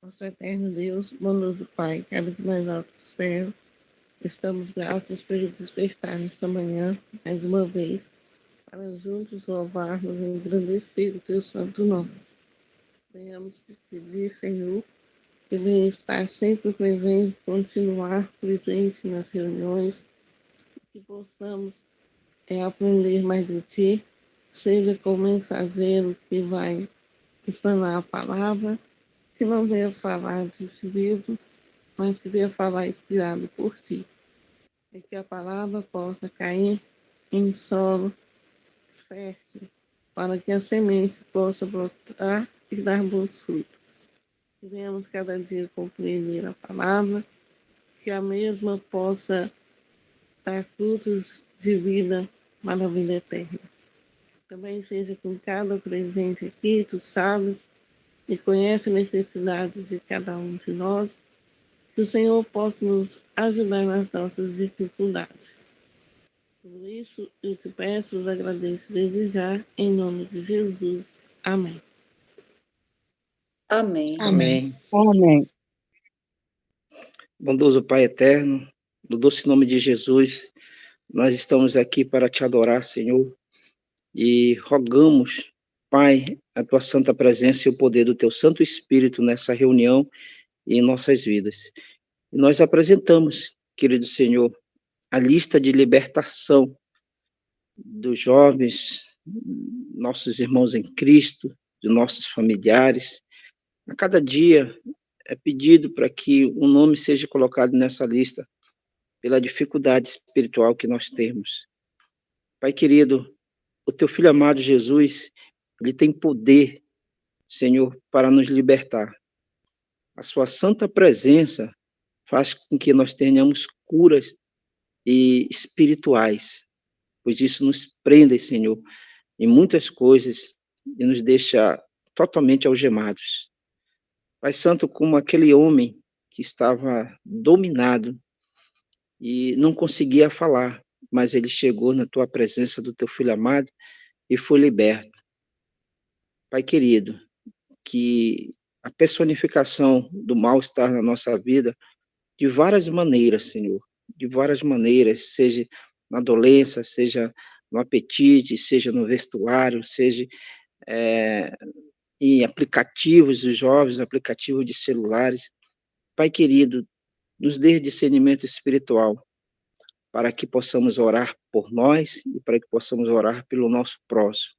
Nosso eterno Deus, bondoso Pai, cada vez mais alto do céu, estamos gratos por despertar nesta manhã, mais uma vez, para juntos louvarmos e engrandecer o Teu santo nome. Venhamos te pedir, Senhor, que venha estar sempre presente, continuar presente nas reuniões, que possamos aprender mais de Ti, seja com o mensageiro que vai explanar a palavra, que não venha falar de si mesmo, mas que venha falar inspirado por Ti. E que a palavra possa cair em solo fértil, para que a semente possa brotar e dar bons frutos. Que venhamos cada dia compreender a palavra, que a mesma possa dar frutos de vida para a vida eterna. Também seja com cada presente aqui, Tu sabes e conhece as necessidades de cada um de nós, que o Senhor possa nos ajudar nas nossas dificuldades. Por isso, eu te peço, os agradeço desde já, em nome de Jesus. Amém. Amém. Amém. Amém. Bondoso Pai eterno, no doce nome de Jesus, nós estamos aqui para te adorar, Senhor, e rogamos, Pai, a tua santa presença e o poder do teu Santo Espírito nessa reunião e em nossas vidas. E nós apresentamos, querido Senhor, a lista de libertação dos jovens, nossos irmãos em Cristo, de nossos familiares. A cada dia é pedido para que um nome seja colocado nessa lista, pela dificuldade espiritual que nós temos. Pai querido, o teu filho amado Jesus, ele tem poder, Senhor, para nos libertar. A sua santa presença faz com que nós tenhamos curas e espirituais, pois isso nos prende, Senhor, em muitas coisas e nos deixa totalmente algemados. Pai Santo, como aquele homem que estava dominado e não conseguia falar, mas ele chegou na tua presença do teu filho amado e foi liberto. Pai querido, que a personificação do mal-estar na nossa vida, de várias maneiras, Senhor, de várias maneiras, seja na dolência, seja no apetite, seja no vestuário, seja em aplicativos dos jovens, aplicativos de celulares. Pai querido, nos dê discernimento espiritual, para que possamos orar por nós e para que possamos orar pelo nosso próximo.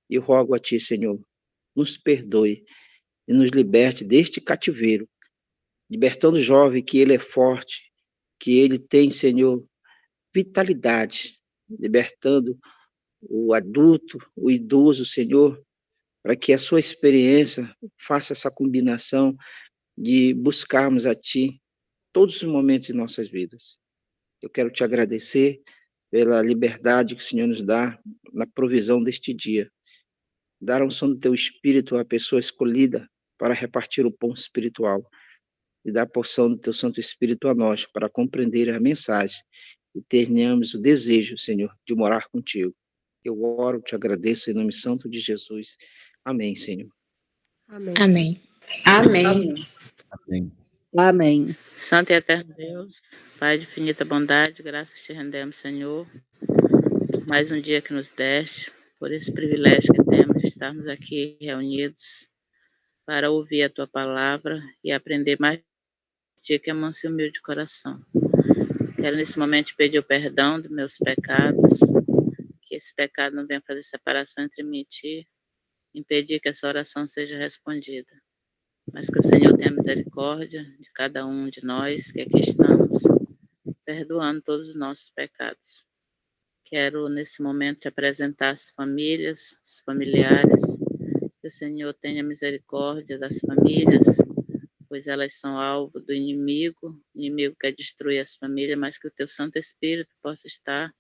E rogo a Ti, Senhor, nos perdoe e nos liberte deste cativeiro, libertando o jovem que ele é forte, que ele tem, Senhor, vitalidade, libertando o adulto, o idoso, Senhor, para que a sua experiência faça essa combinação de buscarmos a Ti todos os momentos de nossas vidas. Eu quero te agradecer pela liberdade que o Senhor nos dá na provisão deste dia. Dar a unção do teu Espírito à pessoa escolhida para repartir o pão espiritual e dar a porção do teu Santo Espírito a nós para compreender a mensagem e tenhamos o desejo, Senhor, de morar contigo. Eu oro, te agradeço em nome santo de Jesus. Amém, Senhor. Amém. Amém. Amém. Amém. Santo e eterno Deus, Pai de infinita bondade, graças te rendemos, Senhor, mais um dia que nos deste, por esse privilégio que temos de estarmos aqui reunidos para ouvir a tua palavra e aprender mais de ti, que é manso e humilde coração. Quero nesse momento te pedir o perdão dos meus pecados, que esse pecado não venha fazer separação entre mim e ti, impedir que essa oração seja respondida. Mas que o Senhor tenha misericórdia de cada um de nós que aqui estamos, perdoando todos os nossos pecados. Quero, nesse momento, te apresentar as famílias, os familiares, que o Senhor tenha misericórdia das famílias, pois elas são alvo do inimigo, o inimigo quer destruir as famílias, mas que o teu Santo Espírito possa estar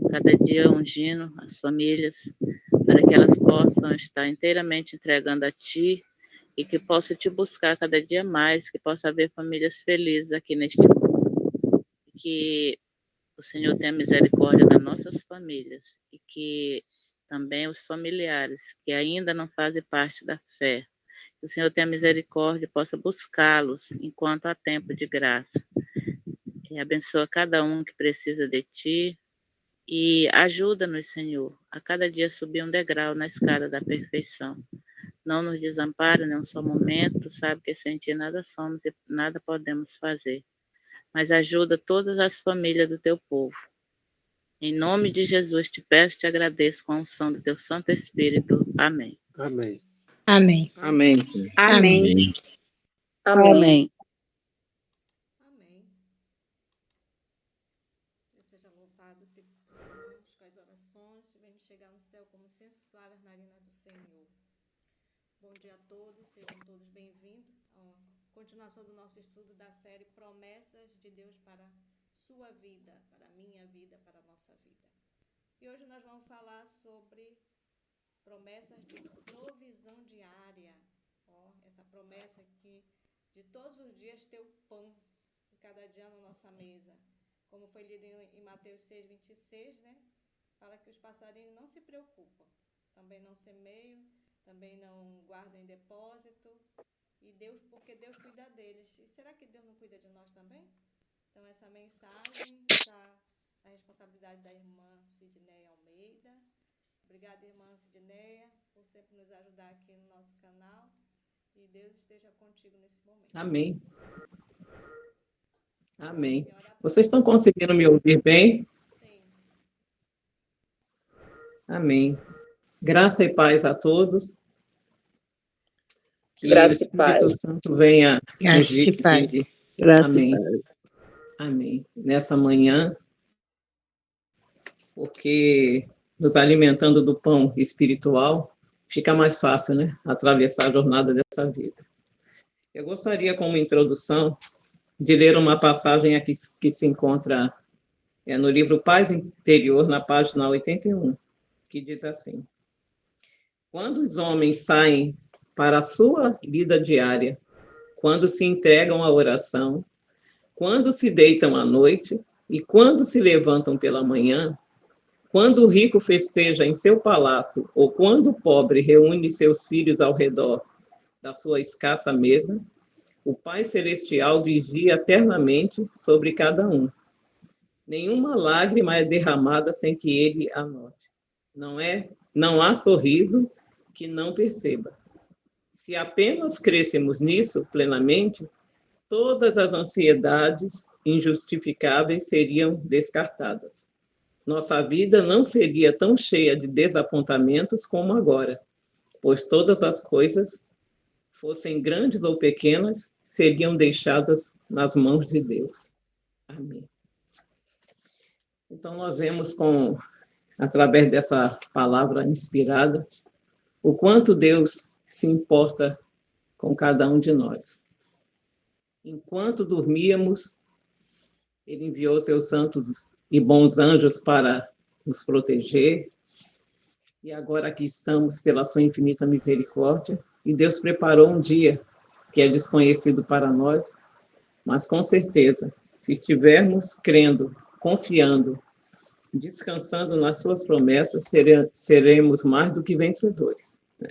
cada dia ungindo as famílias, para que elas possam estar inteiramente entregando a Ti, e que possa te buscar cada dia mais, que possa haver famílias felizes aqui neste mundo. Que o Senhor tenha misericórdia das nossas famílias e que também os familiares que ainda não fazem parte da fé, Que o Senhor tenha misericórdia e possa buscá-los enquanto há tempo de graça. E abençoa cada um que precisa de Ti e ajuda-nos, Senhor, a cada dia subir um degrau na escada da perfeição. Não nos desampara nem um só momento, sabe que sem Ti nada somos e nada podemos fazer. Mas ajuda todas as famílias do Teu povo. Em nome de Jesus te peço e te agradeço com a unção do Teu Santo Espírito. Amém. Amém. Amém. Amém, Senhor. Amém. Amém. Amém. Deus seja louvado pelos irmãos com as orações. Vemos chegar no céu como incenso suave às narinas do Senhor. Bom dia a todos, sejam todos bem-vindos à continuação do nosso estudo da série Promessas de Deus para a sua vida, para a minha vida, para a nossa vida. E hoje nós vamos falar sobre promessas de provisão diária. Essa promessa que de todos os dias ter o pão de cada dia na nossa mesa. Como foi lido em Mateus 6:26, né? Fala que os passarinhos não se preocupam, também não semeiam, também não guardam em depósito, e Deus, porque Deus cuida deles. E será que Deus não cuida de nós também? Então essa mensagem está na responsabilidade da irmã Sidneia Almeida. Obrigada, irmã Sidneia, por sempre nos ajudar aqui no nosso canal. E Deus esteja contigo nesse momento. Amém. Amém. Vocês estão conseguindo me ouvir bem? Sim. Amém. Graça e paz a todos. Que Graça o e Espírito paz. Santo venha. Graça e paz. Graças Amém. a Deus. Amém. Nessa manhã, porque nos alimentando do pão espiritual, fica mais fácil, né? Atravessar a jornada dessa vida. Eu gostaria, como introdução, de ler uma passagem aqui que se encontra no livro Paz Interior, na página 81, que diz assim: quando os homens saem para a sua vida diária, quando se entregam à oração, quando se deitam à noite e quando se levantam pela manhã, quando o rico festeja em seu palácio ou quando o pobre reúne seus filhos ao redor da sua escassa mesa, o Pai Celestial vigia eternamente sobre cada um. Nenhuma lágrima é derramada sem que ele a note. Não há sorriso que não perceba. Se apenas crêssemos nisso plenamente, todas as ansiedades injustificáveis seriam descartadas. Nossa vida não seria tão cheia de desapontamentos como agora, pois todas as coisas, fossem grandes ou pequenas, seriam deixadas nas mãos de Deus. Amém. Então, nós vemos através dessa palavra inspirada, o quanto Deus se importa com cada um de nós. Enquanto dormíamos, Ele enviou seus santos e bons anjos para nos proteger, e agora aqui estamos pela sua infinita misericórdia, e Deus preparou um dia que é desconhecido para nós, mas com certeza, se estivermos crendo, confiando, descansando nas suas promessas, seremos mais do que vencedores. Né?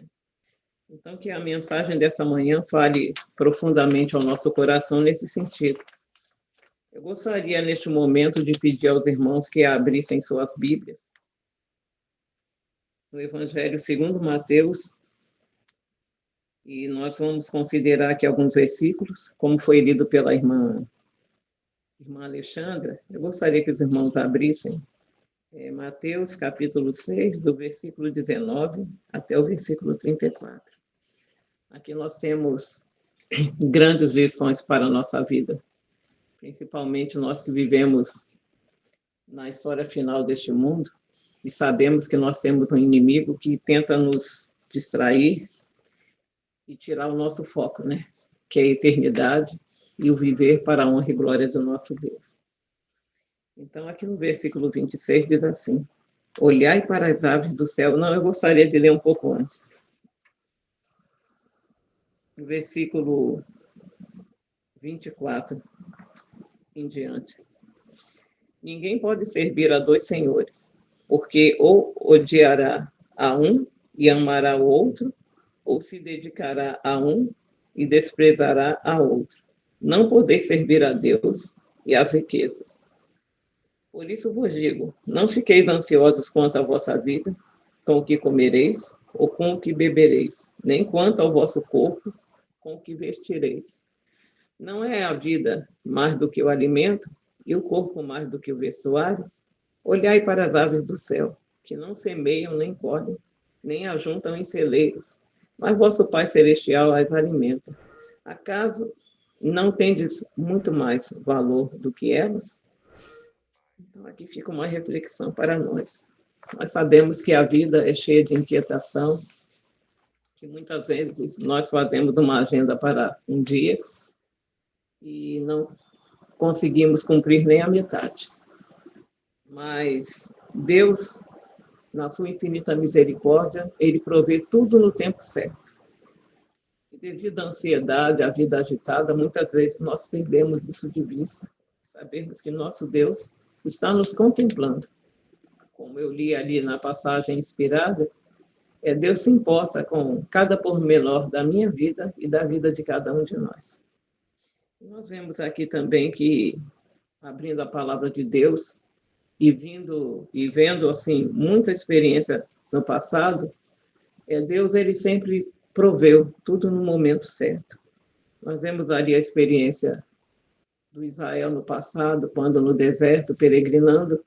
Então, que a mensagem dessa manhã fale profundamente ao nosso coração nesse sentido. Eu gostaria, neste momento, de pedir aos irmãos que abrissem suas Bíblias no Evangelho segundo Mateus, e nós vamos considerar aqui alguns versículos, como foi lido pela irmã Alexandra. Eu gostaria que os irmãos abrissem Mateus, capítulo 6, do versículo 19 até o versículo 34. Aqui nós temos grandes lições para a nossa vida, principalmente nós que vivemos na história final deste mundo, e sabemos que nós temos um inimigo que tenta nos distrair e tirar o nosso foco, né? Que é a eternidade e o viver para a honra e glória do nosso Deus. Então, aqui no versículo 26 diz assim: olhai para as aves do céu. Não, eu gostaria de ler um pouco antes. No versículo 24 em diante. Ninguém pode servir a dois senhores, porque ou odiará a um e amará o outro, ou se dedicará a um e desprezará a outro. Não podeis servir a Deus e às riquezas. Por isso vos digo, não fiqueis ansiosos quanto à vossa vida, com o que comereis ou com o que bebereis, nem quanto ao vosso corpo, com o que vestireis. Não é a vida mais do que o alimento, e o corpo mais do que o vestuário? Olhai para as aves do céu, que não semeiam nem colhem, nem ajuntam em celeiros, mas vosso Pai Celestial as alimenta. Acaso não tendes muito mais valor do que elas? Então, aqui fica uma reflexão para nós. Nós sabemos que a vida é cheia de inquietação, que muitas vezes nós fazemos uma agenda para um dia e não conseguimos cumprir nem a metade. Mas Deus, na sua infinita misericórdia, Ele provê tudo no tempo certo. E devido à ansiedade, à vida agitada, muitas vezes nós perdemos isso de vista. Sabemos que nosso Deus está nos contemplando. Como eu li ali na passagem inspirada, Deus se importa com cada pormenor da minha vida e da vida de cada um de nós. Nós vemos aqui também que, abrindo a palavra de Deus e vendo assim muita experiência no passado, Deus ele sempre proveu tudo no momento certo. Nós vemos ali a experiência do Israel no passado, quando no deserto, peregrinando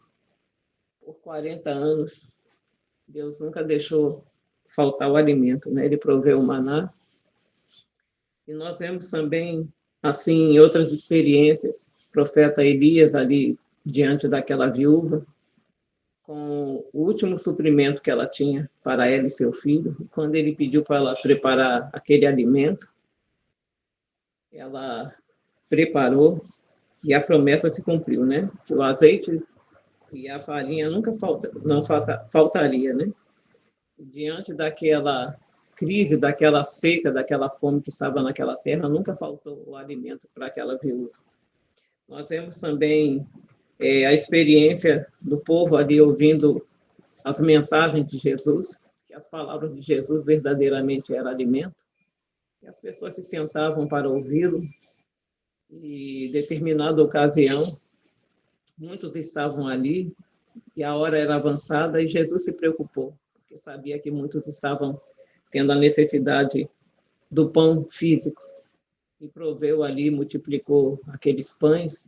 por 40 anos, Deus nunca deixou faltar o alimento, né? Ele proveu o maná. E nós vemos também, assim, em outras experiências, o profeta Elias ali diante daquela viúva, com o último suprimento que ela tinha para ela e seu filho, e quando ele pediu para ela preparar aquele alimento, ela preparou e a promessa se cumpriu, né? Que o azeite e a farinha nunca faltaria, né? Diante daquela crise, daquela seca, daquela fome que estava naquela terra, nunca faltou o alimento para aquela viúva. Nós vemos também a experiência do povo ali ouvindo as mensagens de Jesus, que as palavras de Jesus verdadeiramente eram alimento, e as pessoas se sentavam para ouvi-lo, e, em determinada ocasião, muitos estavam ali, e a hora era avançada, e Jesus se preocupou, porque sabia que muitos estavam tendo a necessidade do pão físico, e proveu ali, multiplicou aqueles pães,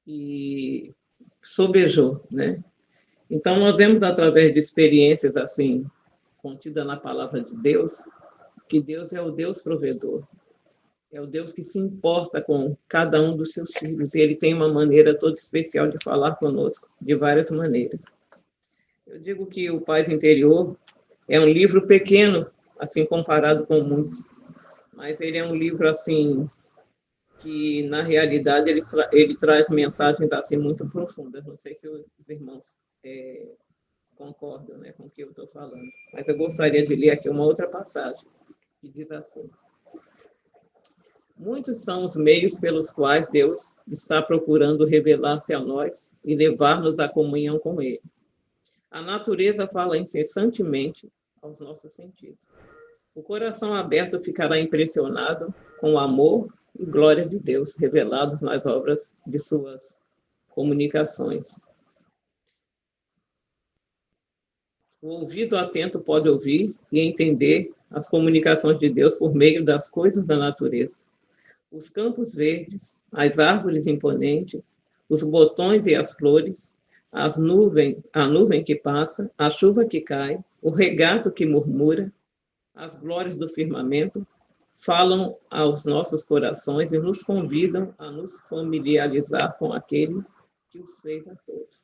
e sobejou, né? Então, nós vemos, através de experiências assim, contidas na palavra de Deus, que Deus é o Deus provedor, é o Deus que se importa com cada um dos seus filhos, e Ele tem uma maneira toda especial de falar conosco, de várias maneiras. Eu digo que o Paz Interior é um livro pequeno, assim, comparado com muitos, mas ele é um livro, assim, que, na realidade, ele traz mensagens, assim, muito profundas. Não sei se os irmãos concordam, né, com o que eu estou falando, mas eu gostaria de ler aqui uma outra passagem, que diz assim: muitos são os meios pelos quais Deus está procurando revelar-se a nós e levar-nos à comunhão com Ele. A natureza fala incessantemente aos nossos sentidos. O coração aberto ficará impressionado com o amor e glória de Deus revelados nas obras de suas comunicações. O ouvido atento pode ouvir e entender as comunicações de Deus por meio das coisas da natureza. Os campos verdes, as árvores imponentes, os botões e as flores, a nuvem que passa, a chuva que cai, o regato que murmura, as glórias do firmamento, falam aos nossos corações e nos convidam a nos familiarizar com aquele que os fez a todos.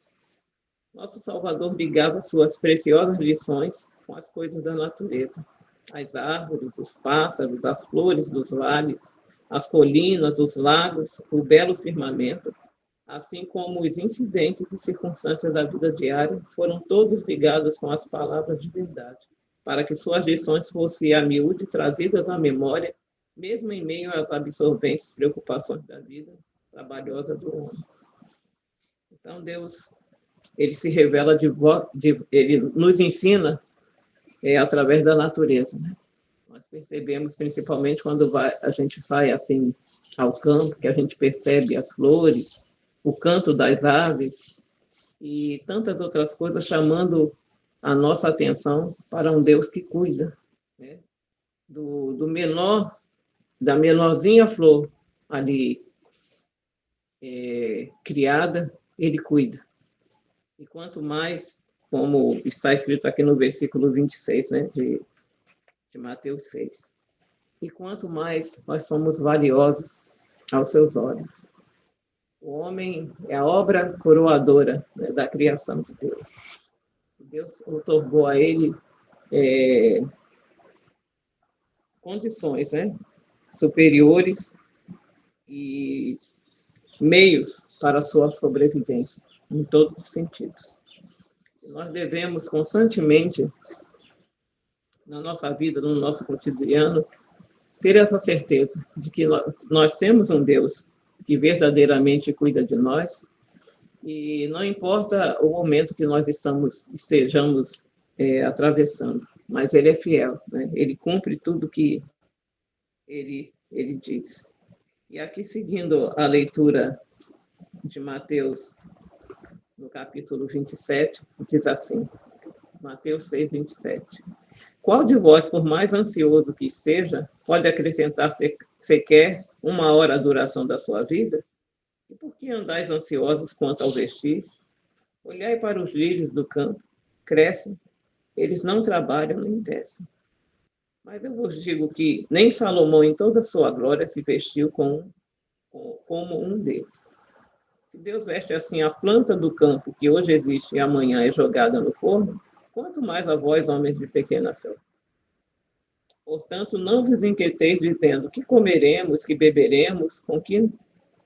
Nosso Salvador ligava suas preciosas lições com as coisas da natureza, as árvores, os pássaros, as flores dos vales, as colinas, os lagos, o belo firmamento, assim como os incidentes e circunstâncias da vida diária, foram todos ligados com as palavras de verdade, para que suas lições fossem a miúde trazidas à memória, mesmo em meio às absorventes preocupações da vida trabalhosa do homem. Então, Deus, Ele se revela Ele nos ensina através da natureza, né? Nós percebemos, principalmente quando a gente sai assim ao campo, que a gente percebe as flores, o canto das aves e tantas outras coisas chamando a nossa atenção para um Deus que cuida, né? Do menor, da menorzinha flor ali criada, ele cuida. E quanto mais, como está escrito aqui no versículo 26, né, de Mateus 6, e quanto mais nós somos valiosos aos seus olhos. O homem é a obra coroadora, né, da criação de Deus. Deus otorgou a ele condições, né, superiores e meios para a sua sobrevivência, em todos os sentidos. Nós devemos constantemente, na nossa vida, no nosso cotidiano, ter essa certeza de que nós temos um Deus que verdadeiramente cuida de nós, e não importa o momento que nós estejamos atravessando, mas Ele é fiel, né? Ele cumpre tudo que ele diz. E aqui, seguindo a leitura de Mateus, no capítulo 27, diz assim, Mateus 6, 27. Qual de vós, por mais ansioso que esteja, pode acrescentar sequer 1 hora à duração da sua vida? E por que andais ansiosos quanto ao vestir? Olhai para os lírios do campo, crescem, eles não trabalham nem tecem. Mas eu vos digo que nem Salomão, em toda a sua glória, se vestiu como um deles. Se Deus veste assim a planta do campo, que hoje existe e amanhã é jogada no forno, quanto mais a vós, homens de pequena fé. Portanto, não vos inquieteis dizendo que comeremos, que beberemos, com que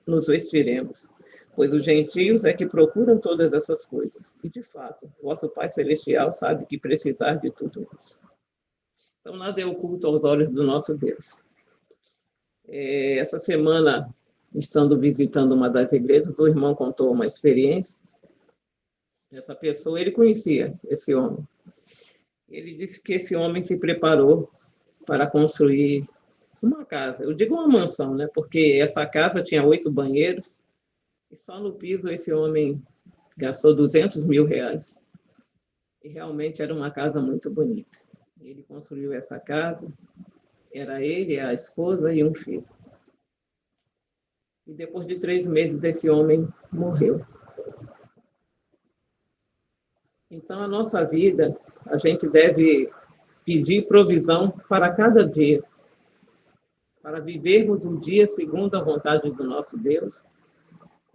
nos vestiremos. Pois os gentios é que procuram todas essas coisas. E, de fato, vosso Pai Celestial sabe que precisar de tudo isso. Então, nada é oculto aos olhos do nosso Deus. Essa semana, estando visitando uma das igrejas, o irmão contou uma experiência. Essa pessoa, ele conhecia esse homem. Ele disse que esse homem se preparou para construir uma casa. Eu digo uma mansão, né? Porque essa casa tinha 8 banheiros e só no piso esse homem gastou R$200 mil. E realmente era uma casa muito bonita. Ele construiu essa casa, era ele, a esposa e um filho. E depois de 3 meses esse homem morreu. Então, a nossa vida, a gente deve pedir provisão para cada dia, para vivermos um dia segundo a vontade do nosso Deus.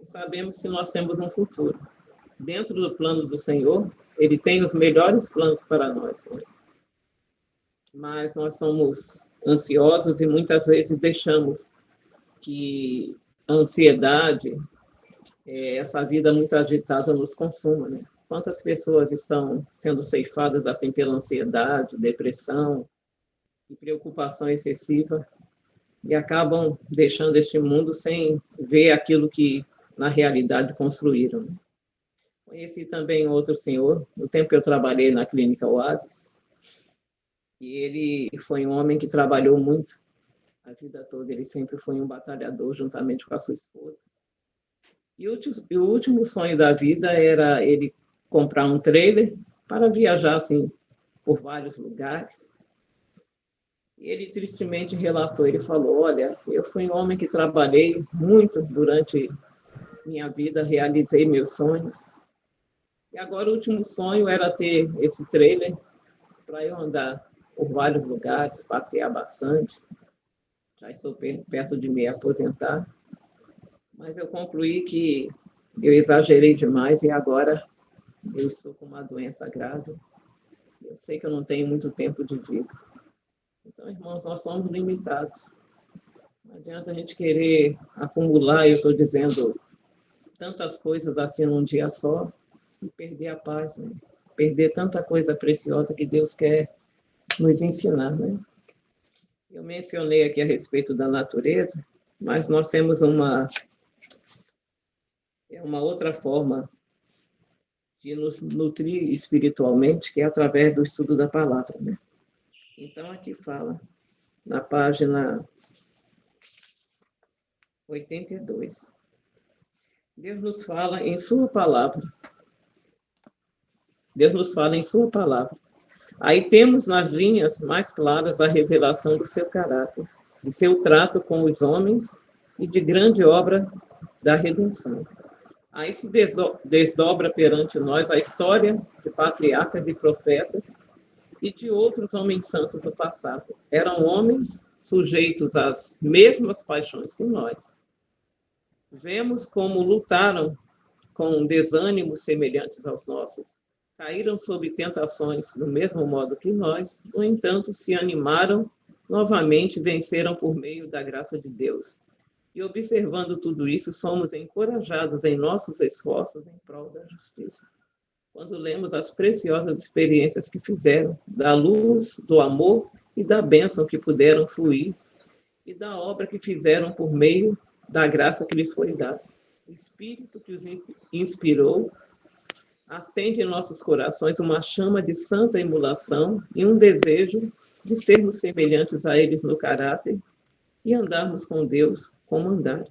E sabemos que nós temos um futuro. Dentro do plano do Senhor, Ele tem os melhores planos para nós, né? Mas nós somos ansiosos e muitas vezes deixamos que a ansiedade, essa vida muito agitada, nos consuma, né? Quantas pessoas estão sendo ceifadas assim pela ansiedade, depressão e preocupação excessiva e acabam deixando este mundo sem ver aquilo que na realidade construíram. Conheci também outro senhor, no tempo que eu trabalhei na clínica Oasis, e ele foi um homem que trabalhou muito a vida toda, ele sempre foi um batalhador juntamente com a sua esposa. E o último sonho da vida era ele comprar um trailer para viajar assim por vários lugares. E ele tristemente relatou, ele falou, olha, eu fui um homem que trabalhei muito durante minha vida, realizei meus sonhos. E agora o último sonho era ter esse trailer para eu andar por vários lugares, passear bastante. Já estou perto de me aposentar. Mas eu concluí que eu exagerei demais e agora eu estou com uma doença grave. Eu sei que eu não tenho muito tempo de vida. Então, irmãos, nós somos limitados. Não adianta a gente querer acumular, eu estou dizendo, tantas coisas assim num dia só e perder a paz, né? Perder tanta coisa preciosa que Deus quer nos ensinar, né? Eu mencionei aqui a respeito da natureza, mas nós temos uma outra forma de nos nutrir espiritualmente, que é através do estudo da palavra, né? Então, aqui fala na página 82. Deus nos fala em sua palavra. Deus nos fala em sua palavra. Aí temos nas linhas mais claras a revelação do seu caráter, de seu trato com os homens e de grande obra da redenção. Aí se desdobra perante nós a história de patriarcas e profetas e de outros homens santos do passado. Eram homens sujeitos às mesmas paixões que nós. Vemos como lutaram com desânimos semelhantes aos nossos, caíram sob tentações do mesmo modo que nós, no entanto, se animaram novamente, venceram por meio da graça de Deus. E observando tudo isso, somos encorajados em nossos esforços em prol da justiça. Quando lemos as preciosas experiências que fizeram, da luz, do amor e da bênção que puderam fluir, e da obra que fizeram por meio da graça que lhes foi dada. O Espírito que os inspirou acende em nossos corações uma chama de santa emulação e um desejo de sermos semelhantes a eles no caráter e andarmos com Deus como andar.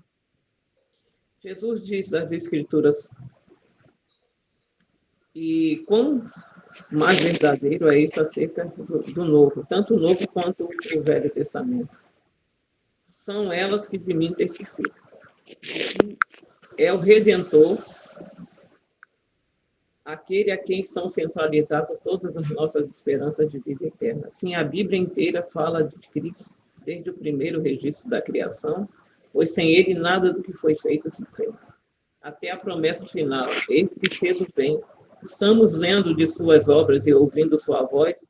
Jesus diz às Escrituras, e quão mais verdadeiro é isso acerca do Novo, tanto o Novo quanto o Velho Testamento. São elas que de mim testificam. É o Redentor, aquele a quem são centralizadas todas as nossas esperanças de vida eterna. Assim, a Bíblia inteira fala de Cristo, desde o primeiro registro da criação, pois sem ele nada do que foi feito se fez. Até a promessa final, eis que cedo vem. Estamos lendo de suas obras e ouvindo sua voz.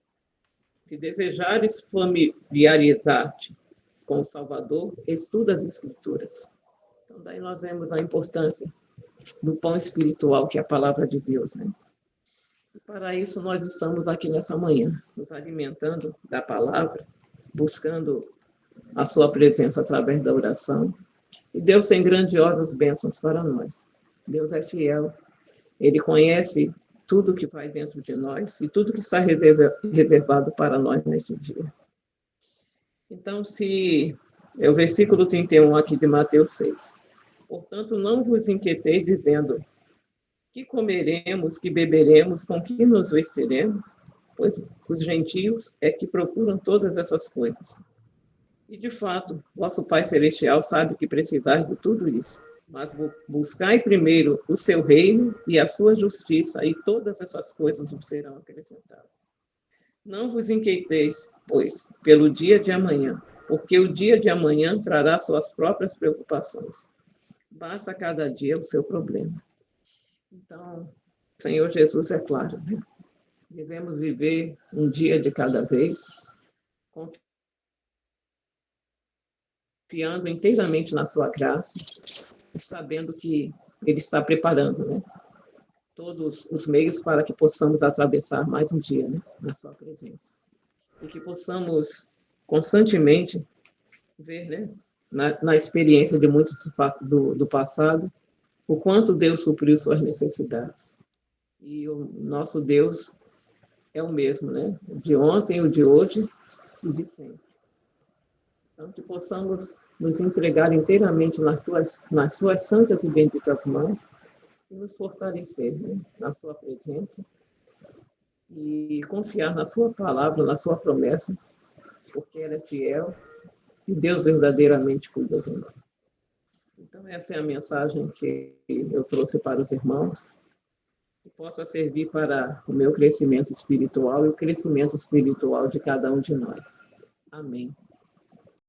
Se desejares familiarizar-te com o Salvador, estuda as Escrituras. Então, daí nós vemos a importância do pão espiritual, que é a palavra de Deus, né? E para isso, nós estamos aqui nessa manhã, nos alimentando da palavra, buscando a sua presença através da oração. E Deus tem grandiosas bênçãos para nós. Deus é fiel. Ele conhece tudo que vai dentro de nós e tudo que está reservado para nós neste dia. Então, se é o versículo 31 aqui de Mateus 6. Portanto, não vos inquieteis dizendo, que comeremos, que beberemos, com que nos vestiremos? Pois os gentios é que procuram todas essas coisas. E, de fato, vosso Pai Celestial sabe que precisais de tudo isso. Mas buscai primeiro o seu reino e a sua justiça, e todas essas coisas vos serão acrescentadas. Não vos inquieteis, pois, pelo dia de amanhã, porque o dia de amanhã trará suas próprias preocupações. Basta cada dia o seu problema. Então, o Senhor Jesus é claro, né? Devemos viver um dia de cada vez, confiando inteiramente na sua graça, sabendo que Ele está preparando, né, todos os meios para que possamos atravessar mais um dia, né, na sua presença. E que possamos constantemente ver, né, na experiência de muitos do passado, o quanto Deus supriu suas necessidades. E o nosso Deus é o mesmo, né? O de ontem, o de hoje e de sempre. Então, que possamos nos entregar inteiramente nas suas santas e benditas mãos e nos fortalecer, né, na sua presença e confiar na sua palavra, na sua promessa, porque ela é fiel e Deus verdadeiramente cuida de nós. Então, essa é a mensagem que eu trouxe para os irmãos, que possa servir para o meu crescimento espiritual e o crescimento espiritual de cada um de nós. Amém.